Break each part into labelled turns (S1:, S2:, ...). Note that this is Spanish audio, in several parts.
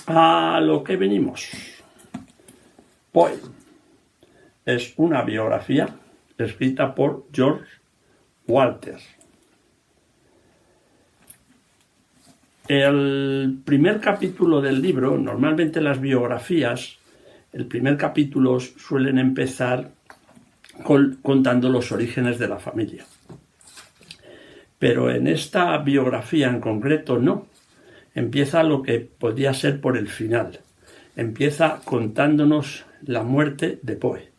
S1: A lo que venimos. Poe es una biografía escrita por George Walter. El primer capítulo del libro, normalmente las biografías, el primer capítulo suelen empezar contando los orígenes de la familia. Pero en esta biografía en concreto no. Empieza lo que podría ser por el final. Empieza contándonos la muerte de Poe,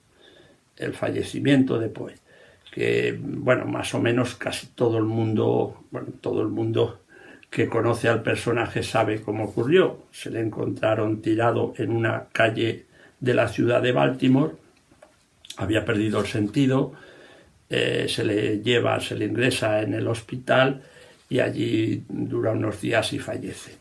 S1: el fallecimiento de Poe, que, bueno, más o menos casi todo el mundo que conoce al personaje sabe cómo ocurrió. Se le encontraron tirado en una calle de la ciudad de Baltimore, había perdido el sentido, se le ingresa en el hospital y allí dura unos días y fallece.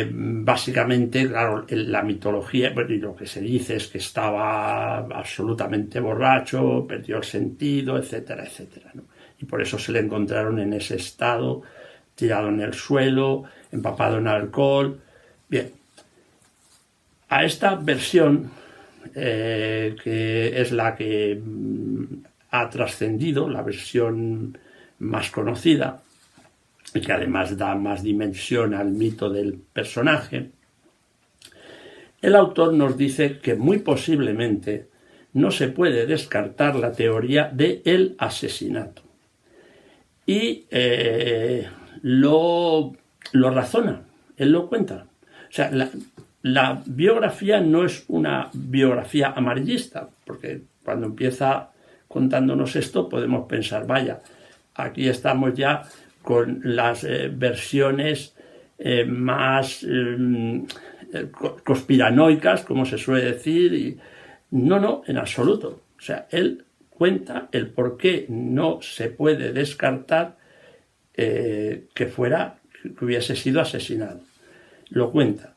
S1: Básicamente, claro, la mitología, bueno, y lo que se dice es que estaba absolutamente borracho, perdió el sentido, etcétera, etcétera, ¿no? Y por eso se le encontraron en ese estado, tirado en el suelo, empapado en alcohol. Bien, a esta versión, que es la que ha trascendido, la versión más conocida, y que además da más dimensión al mito del personaje, el autor nos dice que muy posiblemente no se puede descartar la teoría del asesinato. Y lo razona, él lo cuenta. O sea, la biografía no es una biografía amarillista, porque cuando empieza contándonos esto podemos pensar, vaya, aquí estamos ya con las versiones más conspiranoicas, como se suele decir, y no, en absoluto. O sea, él cuenta el por qué no se puede descartar que hubiese sido asesinado. Lo cuenta,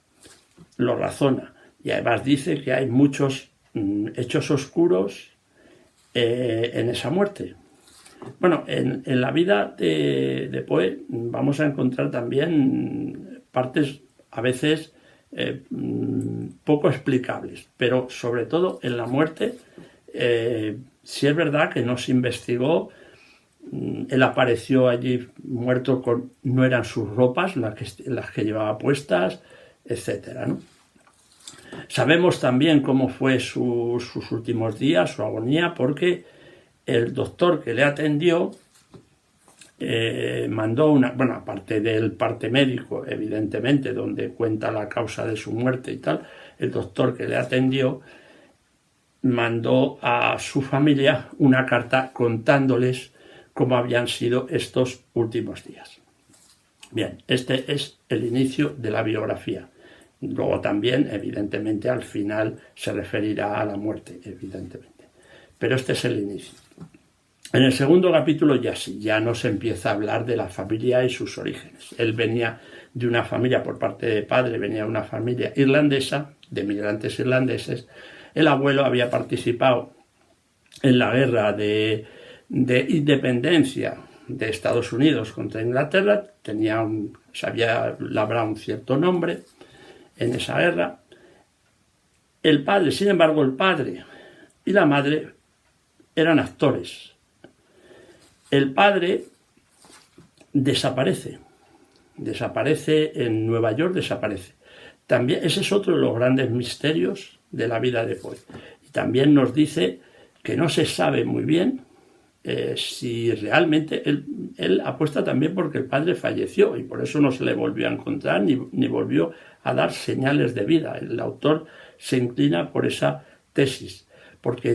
S1: lo razona, y además dice que hay muchos hechos oscuros en esa muerte. Bueno, en la vida de Poe vamos a encontrar también partes a veces poco explicables, pero sobre todo en la muerte, sí es verdad que no se investigó. Él apareció allí muerto no eran sus ropas las que llevaba puestas, etcétera, ¿no? Sabemos también cómo fue sus últimos días, su agonía, porque el doctor que le atendió mandó aparte del parte médico, evidentemente, donde cuenta la causa de su muerte y tal, el doctor que le atendió mandó a su familia una carta contándoles cómo habían sido estos últimos días. Bien, este es el inicio de la biografía. Luego también, evidentemente, al final se referirá a la muerte, evidentemente. Pero este es el inicio. En el segundo capítulo ya nos empieza a hablar de la familia y sus orígenes. Él venía de una familia, por parte de padre, venía de una familia irlandesa, de migrantes irlandeses. El abuelo había participado en la guerra de independencia de Estados Unidos contra Inglaterra, se había labrado un cierto nombre en esa guerra. Sin embargo, el padre y la madre eran actores. El padre desaparece en Nueva York, desaparece. También ese es otro de los grandes misterios de la vida de Poe. Y también nos dice que no se sabe muy bien si realmente él apuesta también porque el padre falleció y por eso no se le volvió a encontrar ni volvió a dar señales de vida. El autor se inclina por esa tesis, porque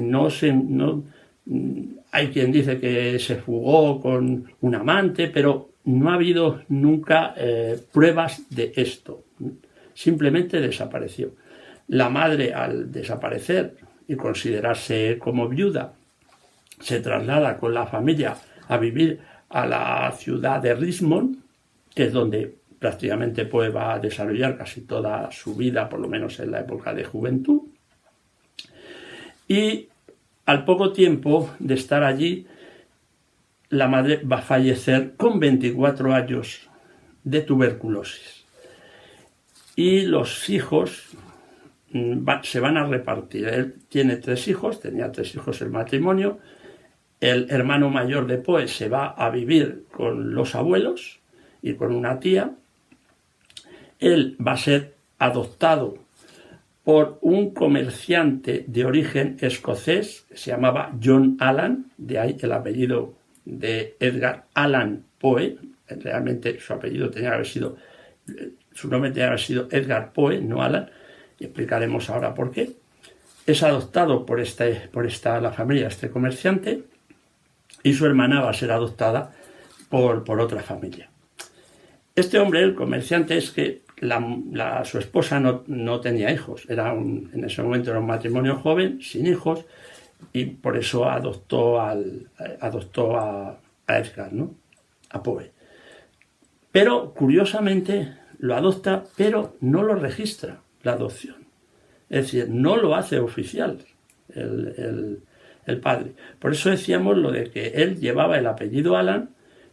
S1: hay quien dice que se fugó con un amante, pero no ha habido nunca pruebas de esto. Simplemente desapareció. La madre, al desaparecer y considerarse como viuda, se traslada con la familia a vivir a la ciudad de Richmond, que es donde prácticamente Poe va a desarrollar casi toda su vida, por lo menos en la época de juventud. Y al poco tiempo de estar allí, la madre va a fallecer con 24 años de tuberculosis. y los hijos se van a repartir. Él tiene 3 hijos, tenía 3 hijos el matrimonio. El hermano mayor de Poe se va a vivir con los abuelos y con una tía. Él va a ser adoptado por un comerciante de origen escocés que se llamaba John Allan, de ahí el apellido de Edgar Allan Poe. Realmente su apellido tenía que haber sido, su nombre tenía que haber sido Edgar Poe, no Allan, y explicaremos ahora por qué. Es adoptado por la familia, este comerciante, y su hermana va a ser adoptada por otra familia. Este hombre, el comerciante, es que su esposa no tenía hijos, en ese momento era un matrimonio joven, sin hijos, y por eso adoptó a Edgar, ¿no? A Poe. Pero, curiosamente, lo adopta, pero no lo registra, la adopción. Es decir, no lo hace oficial el padre. Por eso decíamos lo de que él llevaba el apellido Allan,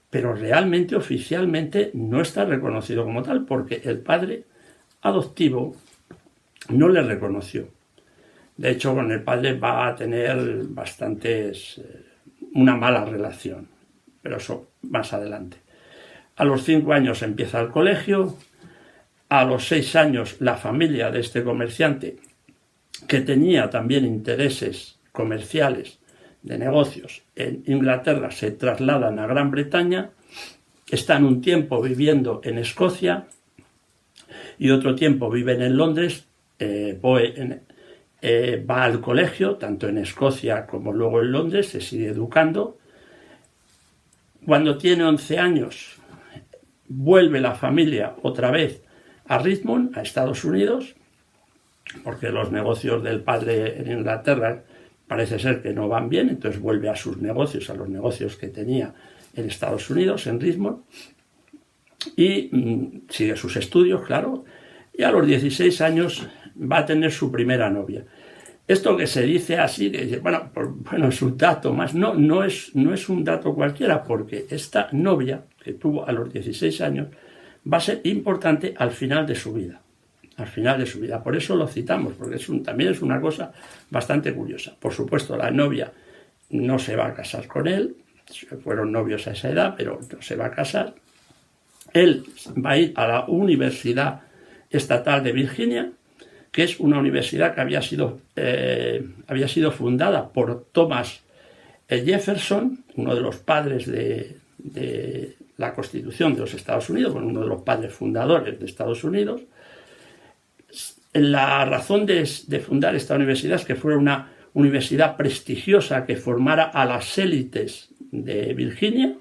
S1: pero realmente, oficialmente, no está reconocido como tal, porque el padre adoptivo no le reconoció. De hecho, con el padre va a tener una mala relación, pero eso más adelante. A los 5 años empieza el colegio. A los 6 años la familia de este comerciante, que tenía también intereses comerciales de negocios en Inglaterra, se trasladan a Gran Bretaña, están un tiempo viviendo en Escocia y otro tiempo viven en Londres. Poe va al colegio, tanto en Escocia como luego en Londres, se sigue educando. Cuando tiene 11 años, vuelve la familia otra vez a Richmond, a Estados Unidos, porque los negocios del padre en Inglaterra parece ser que no van bien, entonces vuelve a sus negocios, a los negocios que tenía en Estados Unidos, en Richmond, y sigue sus estudios, claro, y a los 16 años va a tener su primera novia. Esto que se dice así, que dice, bueno, es un dato más, no es un dato cualquiera, porque esta novia que tuvo a los 16 años va a ser importante al final de su vida. Al final de su vida. Por eso lo citamos, porque también es una cosa bastante curiosa. Por supuesto, la novia no se va a casar con él, fueron novios a esa edad, pero no se va a casar. Él va a ir a la Universidad Estatal de Virginia, que es una universidad que había sido fundada por Thomas Jefferson, uno de los padres de la Constitución de los Estados Unidos, bueno, uno de los padres fundadores de Estados Unidos. La razón de fundar esta universidad es que fuera una universidad prestigiosa que formara a las élites de Virginia,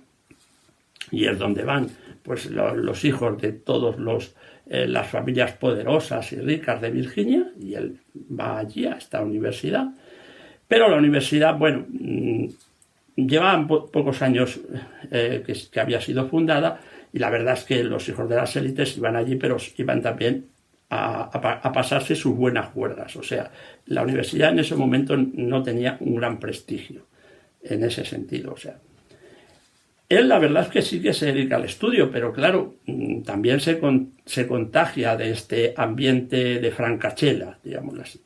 S1: y es donde van pues los hijos de todas las familias poderosas y ricas de Virginia, y él va allí a esta universidad. Pero la universidad, bueno, llevaban pocos años que había sido fundada, y la verdad es que los hijos de las élites iban allí, pero iban también a pasarse sus buenas juergas. O sea, la universidad en ese momento no tenía un gran prestigio en ese sentido. O sea, él la verdad es que sí que se dedica al estudio, pero claro, también se contagia de este ambiente de francachela, digámoslo así.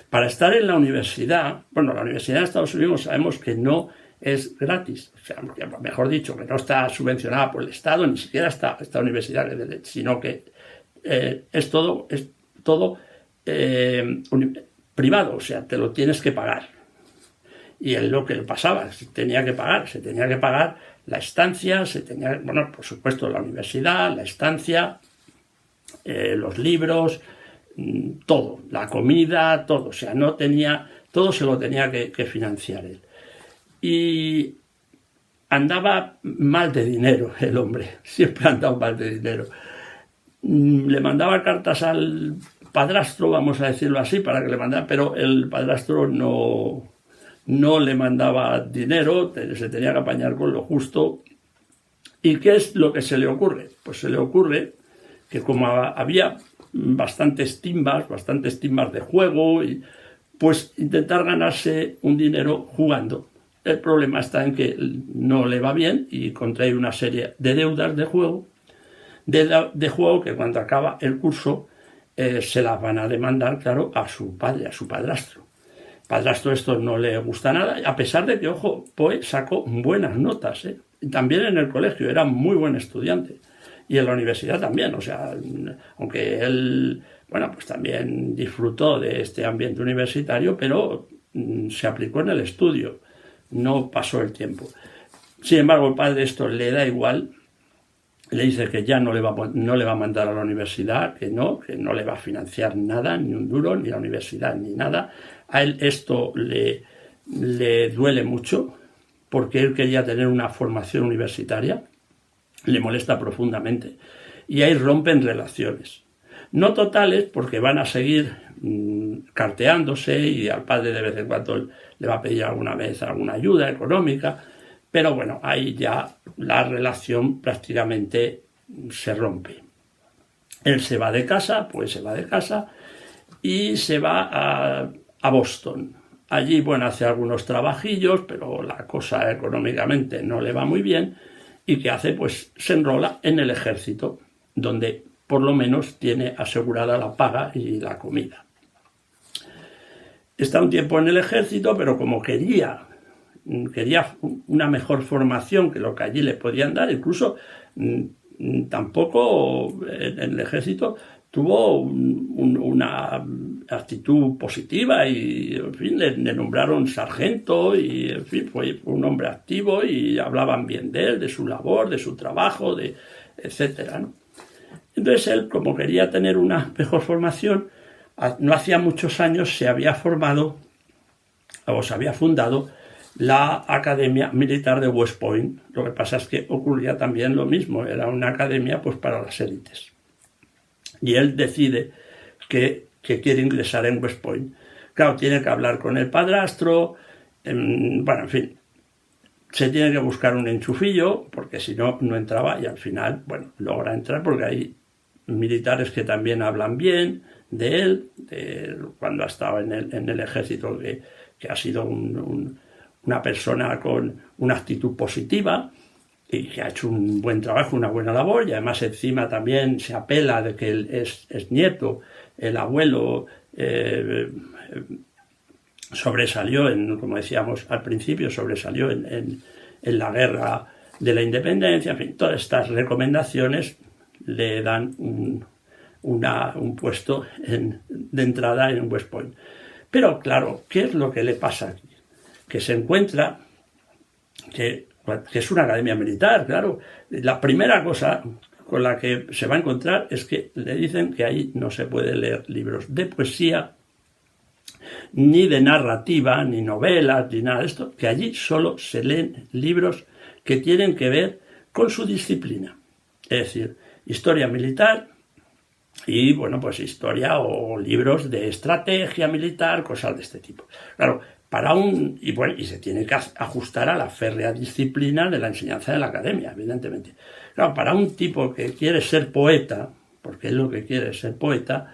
S1: Para estar en la universidad, bueno, la universidad de Estados Unidos sabemos que no es gratis, o sea, mejor dicho, que no está subvencionada por el Estado, ni siquiera esta universidad, sino que es todo privado, o sea, te lo tienes que pagar. Y es lo que le pasaba, se tenía que pagar la estancia, bueno, por supuesto la universidad, la estancia, los libros, todo, la comida, todo, o sea, todo se lo tenía que financiar él. Y andaba mal de dinero el hombre, siempre ha andado mal de dinero. Le mandaba cartas al padrastro, vamos a decirlo así, para que le mandara, pero el padrastro no le mandaba dinero, se tenía que apañar con lo justo. ¿Y qué es lo que se le ocurre? Pues se le ocurre que como había bastantes timbas de juego, pues intentar ganarse un dinero jugando. El problema está en que no le va bien y contrae una serie de deudas de juego, de juego que cuando acaba el curso se las van a demandar, claro, a su padre, a su padrastro. Padrastro esto no le gusta nada, a pesar de que, ojo, Poe sacó buenas notas, ¿eh? También en el colegio, era muy buen estudiante. Y en la universidad también, o sea, aunque él, bueno, pues también disfrutó de este ambiente universitario, pero se aplicó en el estudio, no pasó el tiempo. Sin embargo, el padre esto le da igual, le dice que ya no le va a mandar a la universidad, que no le va a financiar nada, ni un duro, ni la universidad, ni nada. A él esto le duele mucho, porque él quería tener una formación universitaria, le molesta profundamente. Y ahí rompen relaciones. No totales, porque van a seguir carteándose y al padre de vez en cuando le va a pedir alguna vez alguna ayuda económica, pero bueno, ahí ya la relación prácticamente se rompe. Él se va de casa, pues se va de casa y se va a Boston. Allí, bueno, hace algunos trabajillos, pero la cosa económicamente no le va muy bien. ¿Y qué hace? Pues se enrola en el ejército, donde por lo menos tiene asegurada la paga y la comida. Está un tiempo en el ejército, pero como quería una mejor formación que lo que allí le podían dar, incluso tampoco en el ejército tuvo una actitud positiva y, en fin, le nombraron sargento y, en fin, fue un hombre activo y hablaban bien de él, de su labor, de su trabajo, etcétera, ¿no? Entonces él, como quería tener una mejor formación, no hacía muchos años se había fundado la Academia Militar de West Point. Lo que pasa es que ocurría también lo mismo, era una academia pues para las élites. Y él decide que quiere ingresar en West Point. Claro, tiene que hablar con el padrastro, bueno, en fin, se tiene que buscar un enchufillo, porque si no, no entraba y al final, bueno, logra entrar porque hay militares que también hablan bien de él, cuando ha estado en el ejército, que ha sido una persona con una actitud positiva y que ha hecho un buen trabajo, una buena labor, y además encima también se apela de que él es nieto, el abuelo sobresalió, como decíamos al principio, sobresalió en la guerra de la independencia, en fin, todas estas recomendaciones le dan un puesto de entrada en West Point. Pero claro, ¿qué es lo que le pasa aquí? Que se encuentra que es una academia militar, claro. La primera cosa con la que se va a encontrar es que le dicen que ahí no se puede leer libros de poesía, ni de narrativa, ni novelas, ni nada de esto, que allí solo se leen libros que tienen que ver con su disciplina. Es decir, historia militar y, bueno, pues historia o libros de estrategia militar, cosas de este tipo. Claro, y se tiene que ajustar a la férrea disciplina de la enseñanza de la academia, evidentemente. Claro, para un tipo que quiere ser poeta, porque él lo que quiere es ser poeta,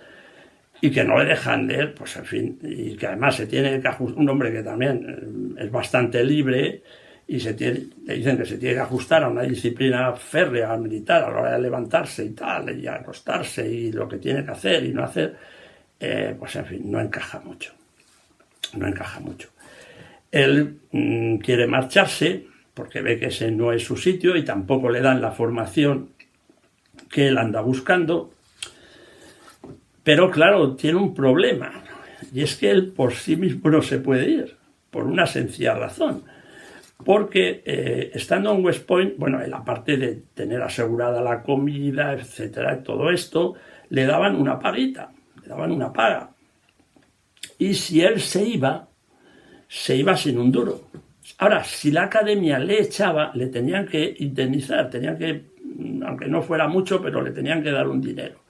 S1: y que no le dejan leer, pues en fin, y que además se tiene que ajustar, un hombre que también es bastante libre, y le dicen que se tiene que ajustar a una disciplina férrea militar a la hora de levantarse y tal, y acostarse, y lo que tiene que hacer y no hacer, pues en fin, no encaja mucho. Él quiere marcharse porque ve que ese no es su sitio y tampoco le dan la formación que él anda buscando. Pero claro, tiene un problema, y es que él por sí mismo no se puede ir, por una sencilla razón. Porque estando en West Point, bueno, él aparte de tener asegurada la comida, etcétera, todo esto, le daban una paguita, le daban una paga. Y si él se iba sin un duro. Ahora, si la academia le echaba, le tenían que indemnizar, aunque no fuera mucho, pero le tenían que dar un dinero.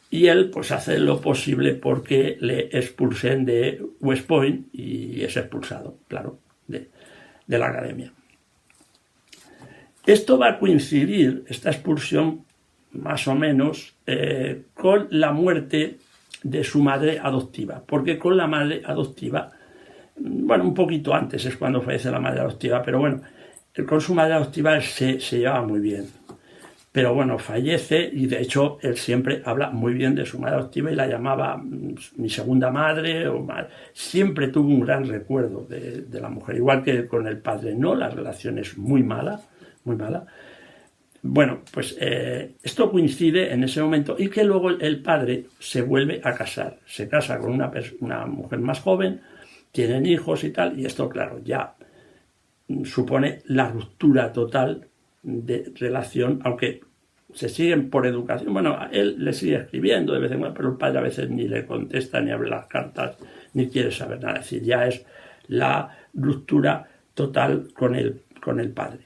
S1: Y él pues hace lo posible porque le expulsen de West Point y es expulsado, claro, de la academia. Esto va a coincidir, esta expulsión, más o menos, con la muerte de su madre adoptiva, porque con la madre adoptiva, bueno, un poquito antes es cuando fallece la madre adoptiva, pero bueno, con su madre adoptiva se llevaba muy bien. pero bueno, fallece y de hecho él siempre habla muy bien de su madre adoptiva y la llamaba mi segunda madre o madre. Siempre tuvo un gran recuerdo de la mujer, igual que con el padre, no, la relación es muy mala, muy mala. Bueno, pues esto coincide en ese momento y que luego el padre se vuelve a casar, se casa con una mujer más joven, tienen hijos y tal, y esto claro, ya supone la ruptura total de relación, aunque se siguen por educación. Bueno, a él le sigue escribiendo de vez en cuando, pero el padre a veces ni le contesta, ni abre las cartas, ni quiere saber nada. Es decir, ya es la ruptura total con el padre,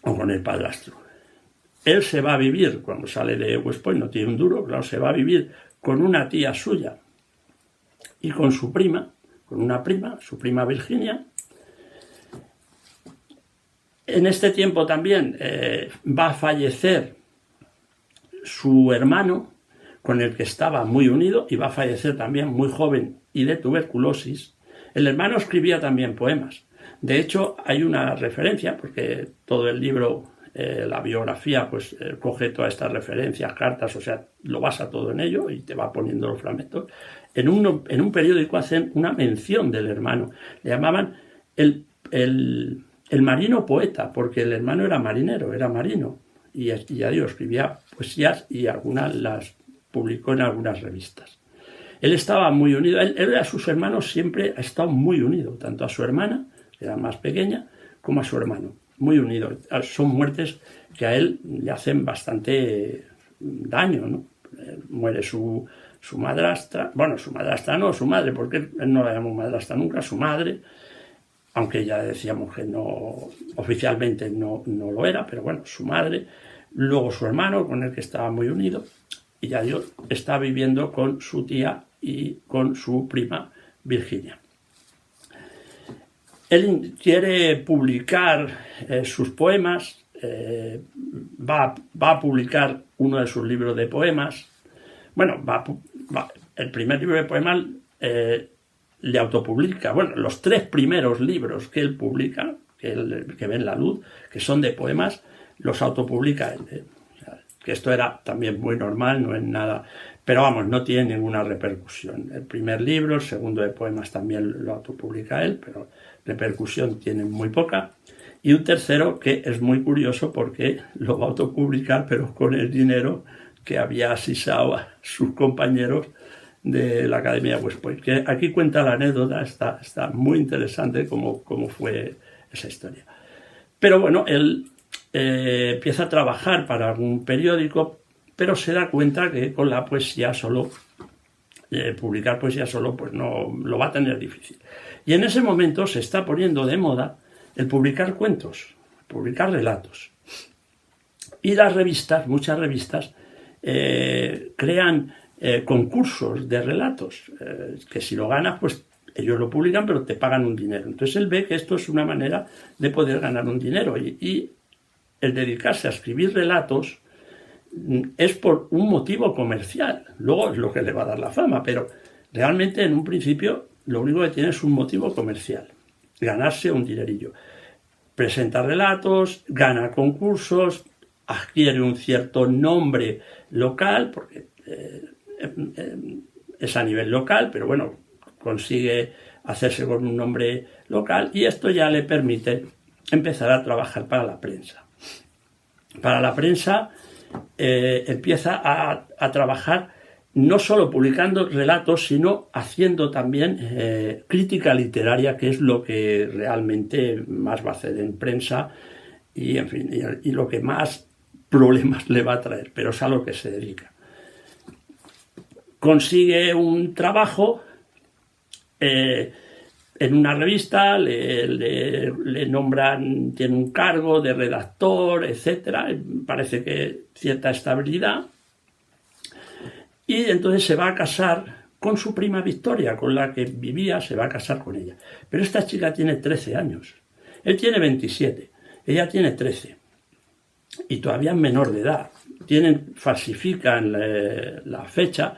S1: o con el padrastro. Él se va a vivir, cuando sale de West Point, no tiene un duro, claro, se va a vivir con una tía suya y con su prima, con una prima, su prima Virginia. En este tiempo también va a fallecer su hermano, con el que estaba muy unido, y va a fallecer también muy joven y de tuberculosis. El hermano escribía también poemas. De hecho, hay una referencia, porque todo el libro, la biografía, pues coge todas estas referencias, cartas, o sea, lo basa todo en ello y te va poniendo los fragmentos. En un periódico hacen una mención del hermano. Le llamaban el marino poeta, porque el hermano era marinero, era marino, y ya digo, escribía poesías y algunas las publicó en algunas revistas. Él estaba muy unido, él a sus hermanos siempre ha estado muy unido, tanto a su hermana, que era más pequeña, como a su hermano, muy unido. Son muertes que a él le hacen bastante daño, ¿no? Muere su madrastra, bueno, su madrastra no, su madre, porque él no la llamó madrastra nunca, su madre, aunque ya decíamos que no, oficialmente no lo era, pero bueno, su madre, luego su hermano, con el que estaba muy unido, y ya yo está viviendo con su tía y con su prima Virginia. Él quiere publicar sus poemas, va a publicar uno de sus libros de poemas. Bueno, el primer libro de poemas le autopublica. Bueno, los 3 primeros libros que él publica, que ven la luz, que son de poemas, los autopublica él. O sea, que esto era también muy normal, no es nada, pero vamos, no tiene ninguna repercusión. El primer libro, el segundo de poemas también lo autopublica él, pero repercusión tiene muy poca. Y un tercero que es muy curioso porque lo va a autopublicar, pero con el dinero que había asisado a sus compañeros de la Academia West Point. Que aquí cuenta la anécdota, está muy interesante cómo fue esa historia. Pero bueno, él empieza a trabajar para algún periódico, pero se da cuenta que con la poesía solo, publicar poesía solo, pues no lo va a tener difícil. Y en ese momento se está poniendo de moda el publicar cuentos, publicar relatos. Y las revistas, muchas revistas, crean concursos de relatos, que si lo ganas, pues ellos lo publican, pero te pagan un dinero. Entonces él ve que esto es una manera de poder ganar un dinero y el dedicarse a escribir relatos es por un motivo comercial. Luego es lo que le va a dar la fama, pero realmente en un principio lo único que tiene es un motivo comercial, ganarse un dinerillo. Presenta relatos, gana concursos, adquiere un cierto nombre local, porque es a nivel local, pero bueno, consigue hacerse con un nombre local y esto ya le permite empezar a trabajar para la prensa. Para la prensa empieza a trabajar no solo publicando relatos, sino haciendo también crítica literaria, que es lo que realmente más va a hacer en prensa y, en fin, y lo que más problemas le va a traer, pero es a lo que se dedica. Consigue un trabajo en una revista, le nombran, tiene un cargo de redactor, etcétera, parece que cierta estabilidad, y entonces se va a casar con su prima Victoria, con la que vivía, se va a casar con ella. Pero esta chica tiene 13 años, él tiene 27, ella tiene 13, y todavía es menor de edad. Falsifican la fecha,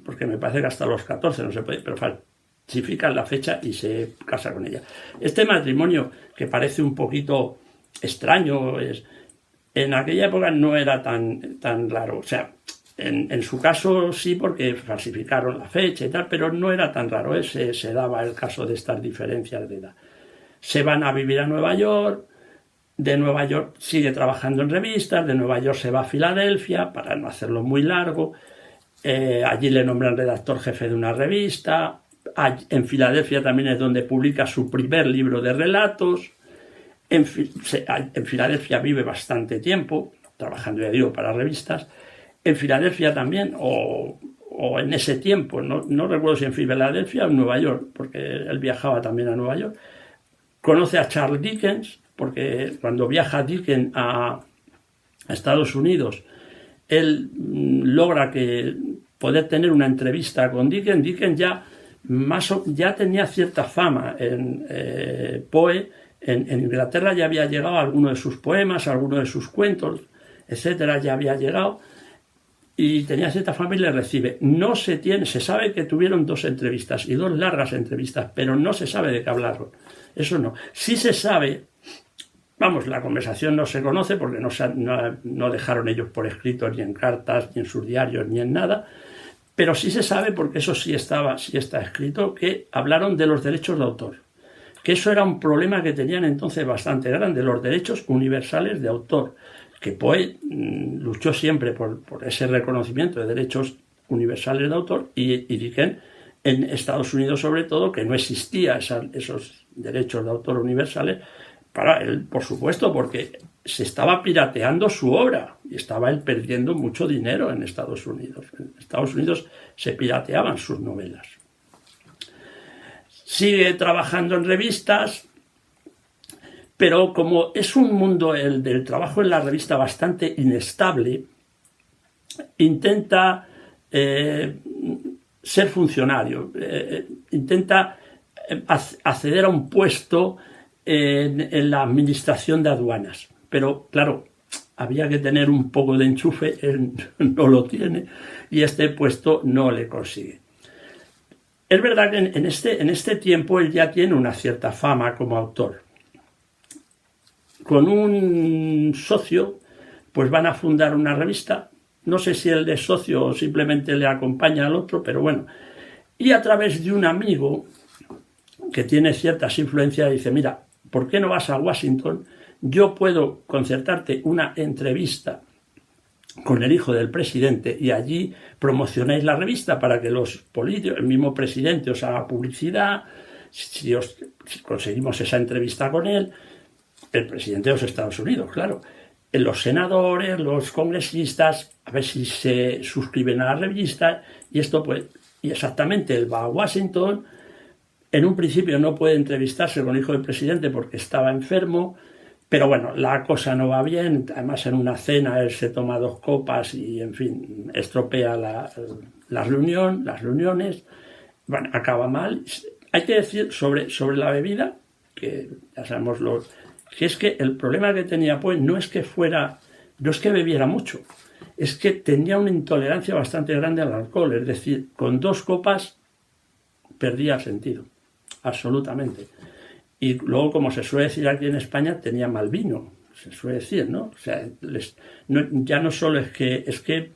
S1: porque me parece que hasta los 14 no se puede, pero falsifican la fecha y se casa con ella. Este matrimonio, que parece un poquito extraño, En aquella época no era tan raro. O sea, en su caso sí, porque falsificaron la fecha y tal, pero no era tan raro. Se daba el caso de estas diferencias de edad. Se van a vivir a Nueva York. De Nueva York sigue trabajando en revistas. De Nueva York se va a Filadelfia, para no hacerlo muy largo. Allí le nombran redactor jefe de una revista. En Filadelfia también es donde publica su primer libro de relatos. En Filadelfia vive bastante tiempo, trabajando, ya digo, para revistas. En Filadelfia también, o en ese tiempo, no recuerdo si en Filadelfia o en Nueva York, porque él viajaba también a Nueva York. Conoce a Charles Dickens, porque cuando viaja Dickens a Estados Unidos, él logra poder tener una entrevista con Dickens. Dickens ya tenía cierta fama en Poe. En Inglaterra ya había llegado alguno de sus poemas, alguno de sus cuentos, etcétera, ya había llegado y tenía cierta fama y le recibe. Se sabe que tuvieron 2 entrevistas y 2 largas entrevistas, pero no se sabe de qué hablaron. Eso no. Sí se sabe, la conversación no se conoce porque no dejaron ellos por escrito ni en cartas, ni en sus diarios, ni en nada, pero sí se sabe, porque eso sí está escrito, que hablaron de los derechos de autor. Que eso era un problema que tenían entonces bastante grande, los derechos universales de autor, que Poe luchó siempre por ese reconocimiento de derechos universales de autor, y Dickens en Estados Unidos sobre todo, que no existía esos derechos de autor universales, para él, por supuesto, porque se estaba pirateando su obra y estaba él perdiendo mucho dinero en Estados Unidos. En Estados Unidos se pirateaban sus novelas. Sigue trabajando en revistas, pero como es un mundo, el del trabajo en la revista, bastante inestable, intenta ser funcionario, intenta acceder a un puesto en la administración de aduanas. Pero claro, había que tener un poco de enchufe, él no lo tiene, y este puesto no le consigue. Es verdad que en este tiempo él ya tiene una cierta fama como autor. Con un socio, pues van a fundar una revista. No sé si el de socio simplemente le acompaña al otro, pero bueno. Y a través de un amigo que tiene ciertas influencias, dice: mira, ¿por qué no vas a Washington? Yo puedo concertarte una entrevista con el hijo del presidente y allí promocionáis la revista para que los políticos, el mismo presidente, os haga publicidad. Si conseguimos esa entrevista con él, el presidente de los Estados Unidos, claro, los senadores, los congresistas, a ver si se suscriben a la revista, y esto pues, y exactamente él va a Washington. En un principio no puede entrevistarse con el hijo del presidente porque estaba enfermo, pero bueno, la cosa no va bien. Además, en una cena él se toma 2 copas y, en fin, estropea las reuniones. Bueno, acaba mal. Hay que decir sobre la bebida, que ya sabemos que es que el problema que tenía Poe no es que bebiera mucho, es que tenía una intolerancia bastante grande al alcohol. Es decir, con 2 copas perdía sentido, absolutamente. Y luego, como se suele decir aquí en España, tenía mal vino, se suele decir, ¿no? O sea, ya no solo es que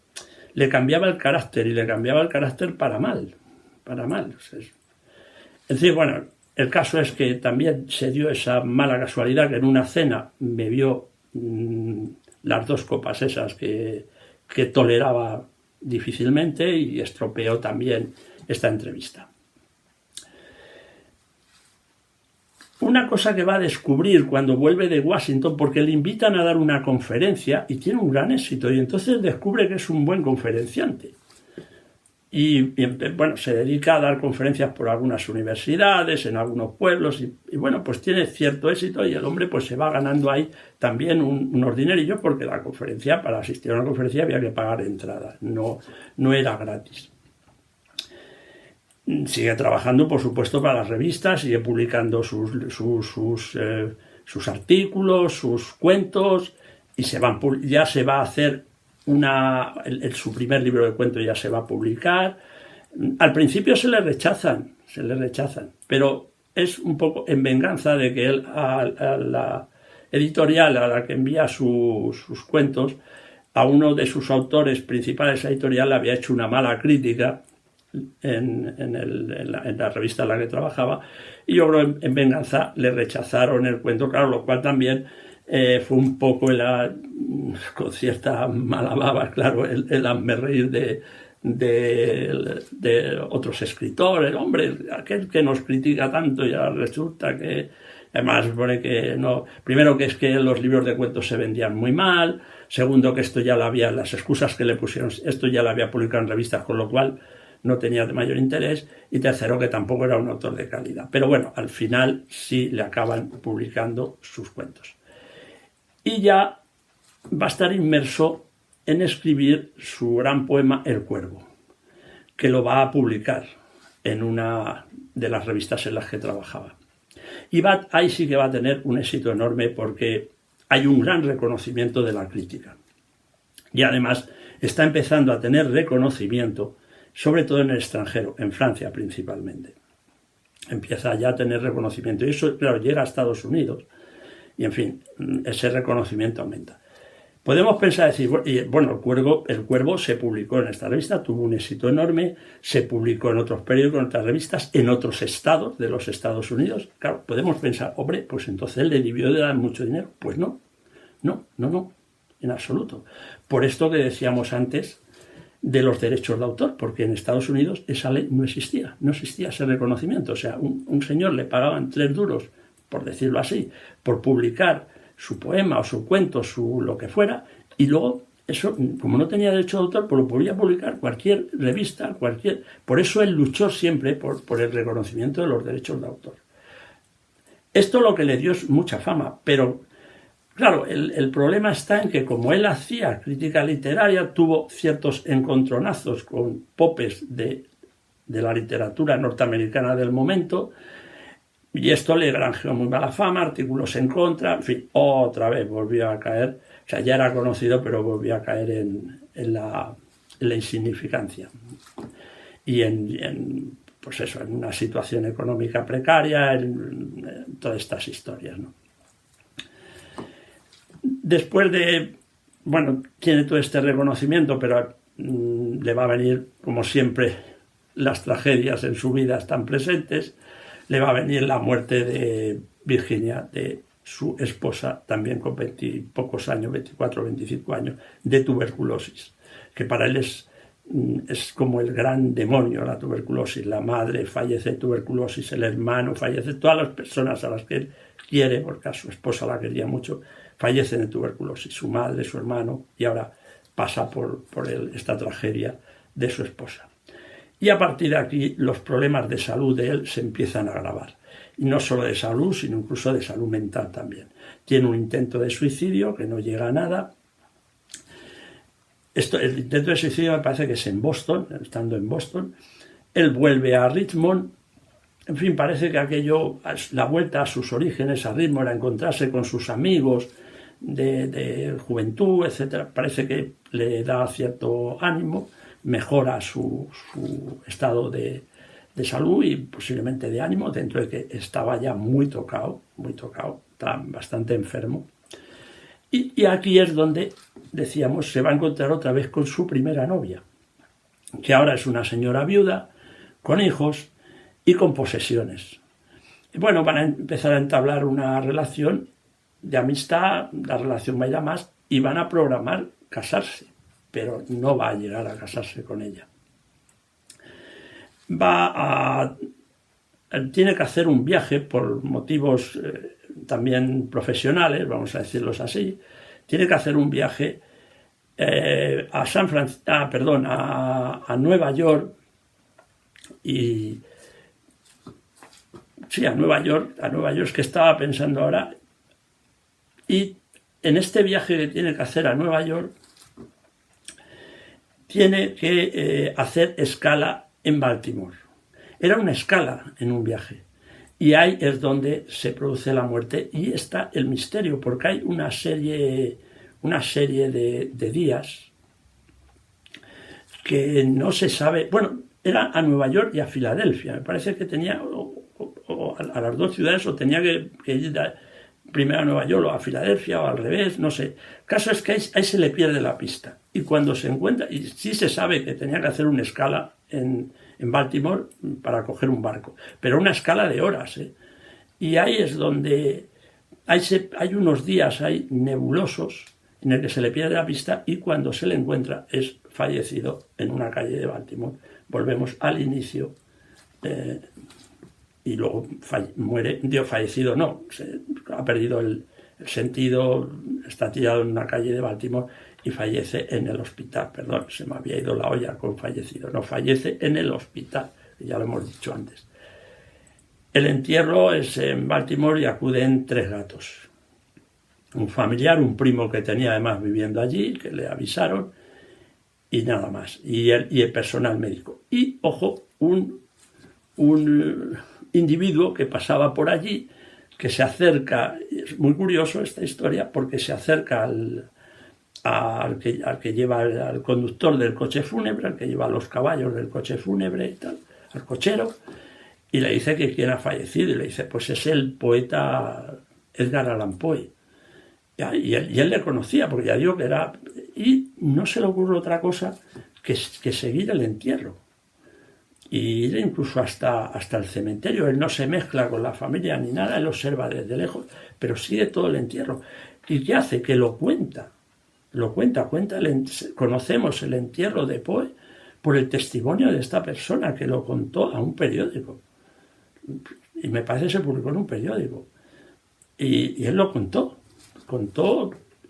S1: le cambiaba el carácter, y le cambiaba el carácter para mal. O sea, es decir, bueno, el caso es que también se dio esa mala casualidad que en una cena bebió las 2 copas esas que toleraba difícilmente, y estropeó también esta entrevista. Una cosa que va a descubrir cuando vuelve de Washington, porque le invitan a dar una conferencia y tiene un gran éxito, y entonces descubre que es un buen conferenciante. Y bueno, se dedica a dar conferencias por algunas universidades, en algunos pueblos, y bueno, pues tiene cierto éxito, y el hombre pues se va ganando ahí también unos dinerillos, porque para asistir a una conferencia había que pagar entrada, no era gratis. Sigue trabajando, por supuesto, para las revistas, sigue publicando sus artículos, sus cuentos, y ya se va a hacer su primer libro de cuentos, ya se va a publicar. Al principio se le rechazan, pero es un poco en venganza de que él editorial a la que envía sus cuentos, a uno de sus autores principales editorial le había hecho una mala crítica en la revista en la que trabajaba, y yo creo en venganza le rechazaron el cuento, claro, lo cual también fue un poco con cierta mala baba, claro, el hazme reír de otros escritores. Hombre, aquel que nos critica tanto, ya resulta que además supone que no, primero que es que los libros de cuentos se vendían muy mal, segundo que esto ya lo había, las excusas que le pusieron, esto ya lo había publicado en revistas, con lo cual no tenía de mayor interés, y tercero que tampoco era un autor de calidad. Pero bueno, al final sí le acaban publicando sus cuentos. Y ya va a estar inmerso en escribir su gran poema El Cuervo, que lo va a publicar en una de las revistas en las que trabajaba. Y ahí sí que va a tener un éxito enorme porque hay un gran reconocimiento de la crítica. Y además está empezando a tener reconocimiento, sobre todo en el extranjero, en Francia principalmente. Empieza ya a tener reconocimiento. Y eso, claro, llega a Estados Unidos. Y en fin, ese reconocimiento aumenta. Podemos pensar, decir, bueno, el Cuervo se publicó en esta revista, tuvo un éxito enorme, se publicó en otros periódicos, en otras revistas, en otros estados de los Estados Unidos. Claro, podemos pensar, hombre, pues entonces él le debió de dar mucho dinero. Pues no, en absoluto. Por esto que decíamos antes de los derechos de autor, porque en Estados Unidos esa ley no existía ese reconocimiento. O sea, un señor le pagaban 3 duros, por decirlo así, por publicar su poema o su cuento, lo que fuera, y luego eso, como no tenía derecho de autor, pues lo podía publicar cualquier revista, Por eso él luchó siempre por el reconocimiento de los derechos de autor. Esto lo que le dio es mucha fama, pero claro, el problema está en que como él hacía crítica literaria, tuvo ciertos encontronazos con popes de la literatura norteamericana del momento, y esto le granjeó muy mala fama, artículos en contra, en fin, otra vez volvió a caer, o sea, ya era conocido, pero volvió a caer en la insignificancia. Y pues eso, en una situación económica precaria, en todas estas historias, ¿no? Después tiene todo este reconocimiento, pero le va a venir, como siempre, las tragedias en su vida están presentes. Le va a venir la muerte de Virginia, de su esposa, también con 20 pocos años, 24 o 25 años, de tuberculosis, que para él es como el gran demonio, la tuberculosis. La madre fallece de tuberculosis, el hermano fallece, todas las personas a las que él quiere, porque a su esposa la quería mucho, fallecen de tuberculosis, su madre, su hermano, y ahora pasa por esta tragedia de su esposa. Y a partir de aquí los problemas de salud de él se empiezan a agravar. Y no solo de salud, sino incluso de salud mental también. Tiene un intento de suicidio que no llega a nada. El intento de suicidio me parece que es en Boston, estando en Boston. Él vuelve a Richmond. En fin, parece que aquello, la vuelta a sus orígenes, a Richmond, a encontrarse con sus amigos de juventud, etc. Parece que le da cierto ánimo, mejora su estado de salud y posiblemente de ánimo, dentro de que estaba ya muy tocado, está bastante enfermo. Y aquí es donde, decíamos, se va a encontrar otra vez con su primera novia, que ahora es una señora viuda, con hijos y con posesiones. Y bueno, van a empezar a entablar una relación de amistad, la relación va a ir a más y van a programar casarse, pero no va a llegar a casarse con ella. Tiene que hacer un viaje por motivos también profesionales, vamos a decirlos así. Tiene que hacer un viaje a Nueva York y sí, a Nueva York, es que estaba pensando ahora. Y en este viaje que tiene que hacer a Nueva York, tiene que hacer escala en Baltimore. Era una escala en un viaje. Y ahí es donde se produce la muerte. Y está el misterio, porque hay una serie de días que no se sabe. Bueno, era a Nueva York y a Filadelfia. Me parece que tenía, a las dos ciudades, o tenía que ir primero a Nueva York o a Filadelfia o al revés, no sé. El caso es que ahí se le pierde la pista. Y cuando se encuentra, y sí se sabe que tenía que hacer una escala en Baltimore para coger un barco, pero una escala de horas, ¿eh? Y ahí es donde hay unos días ahí nebulosos en el que se le pierde la pista y cuando se le encuentra es fallecido en una calle de Baltimore. Volvemos al inicio. Y luego muere, fallecido no, ha perdido el sentido, está tirado en una calle de Baltimore y fallece en el hospital. Perdón, se me había ido la olla con fallecido. No, fallece en el hospital, ya lo hemos dicho antes. El entierro es en Baltimore y acuden 3 gatos. Un familiar, un primo que tenía además viviendo allí, que le avisaron, y nada más. Y el personal médico. Y, ojo, un individuo que pasaba por allí, que se acerca, es muy curioso esta historia, porque se acerca al que lleva, al conductor del coche fúnebre, al que lleva los caballos del coche fúnebre y tal, al cochero, y le dice que quién ha fallecido, y le dice, pues es el poeta Edgar Allan Poe. Y él le conocía, porque ya digo que era... Y no se le ocurre otra cosa que seguir el entierro. Y ir incluso hasta el cementerio. Él no se mezcla con la familia ni nada, él observa desde lejos, pero sigue todo el entierro. ¿Y qué hace? Que lo cuenta. Conocemos el entierro de Poe por el testimonio de esta persona que lo contó a un periódico. Y me parece que se publicó en un periódico. Y él lo contó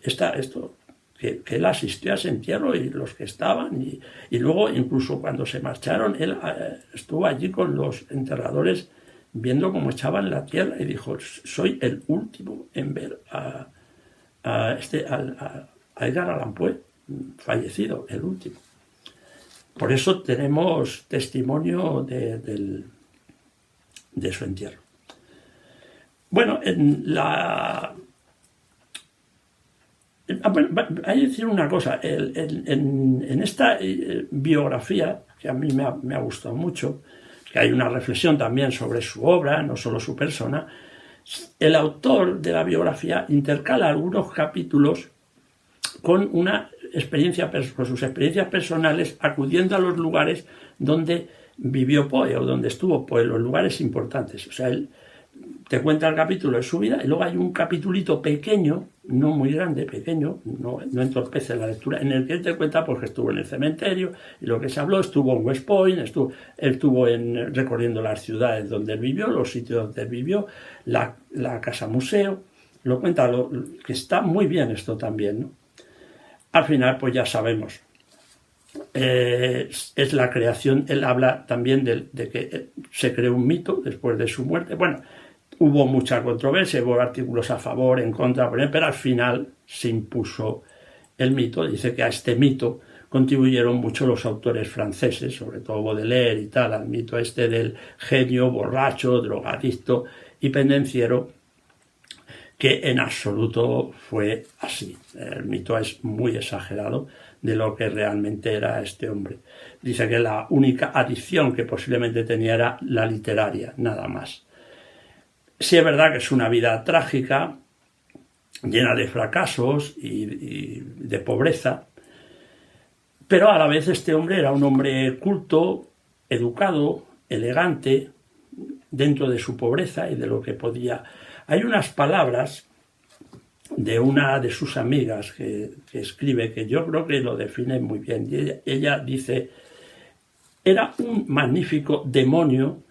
S1: esto, que él asistió a ese entierro y los que estaban, y luego incluso cuando se marcharon, él estuvo allí con los enterradores viendo cómo echaban la tierra y dijo, soy el último en ver a Edgar Allan Poe fallecido, el último. Por eso tenemos testimonio de su entierro. Bueno, hay que decir una cosa, en esta biografía, que a mí me ha gustado mucho, que hay una reflexión también sobre su obra, no solo su persona, el autor de la biografía intercala algunos capítulos con sus experiencias personales, acudiendo a los lugares donde vivió Poe o donde estuvo Poe, los lugares importantes. O sea, él te cuenta el capítulo de su vida y luego hay un capitulito pequeño, no muy grande, pequeño, no entorpece la lectura, en el que él te cuenta porque estuvo en el cementerio y lo que se habló, estuvo en West Point, él estuvo recorriendo las ciudades donde él vivió, los sitios donde él vivió, la casa museo, lo cuenta, que está muy bien esto también, ¿no? Al final, pues ya sabemos, es la creación, él habla también de que se creó un mito después de su muerte. Bueno, hubo mucha controversia, hubo artículos a favor, en contra, pero al final se impuso el mito. Dice que a este mito contribuyeron mucho los autores franceses, sobre todo Baudelaire y tal, al mito este del genio borracho, drogadicto y pendenciero, que en absoluto fue así. El mito es muy exagerado de lo que realmente era este hombre. Dice que la única adicción que posiblemente tenía era la literaria, nada más. Sí es verdad que es una vida trágica, llena de fracasos y de pobreza, pero a la vez este hombre era un hombre culto, educado, elegante, dentro de su pobreza y de lo que podía. Hay unas palabras de una de sus amigas que escribe, que yo creo que lo define muy bien. Y ella dice, era un magnífico demonio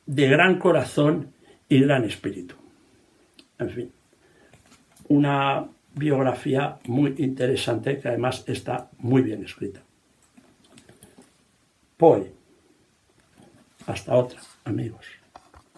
S1: de gran corazón y gran espíritu. En fin, una biografía muy interesante que además está muy bien escrita. Poe. Hasta otra, amigos.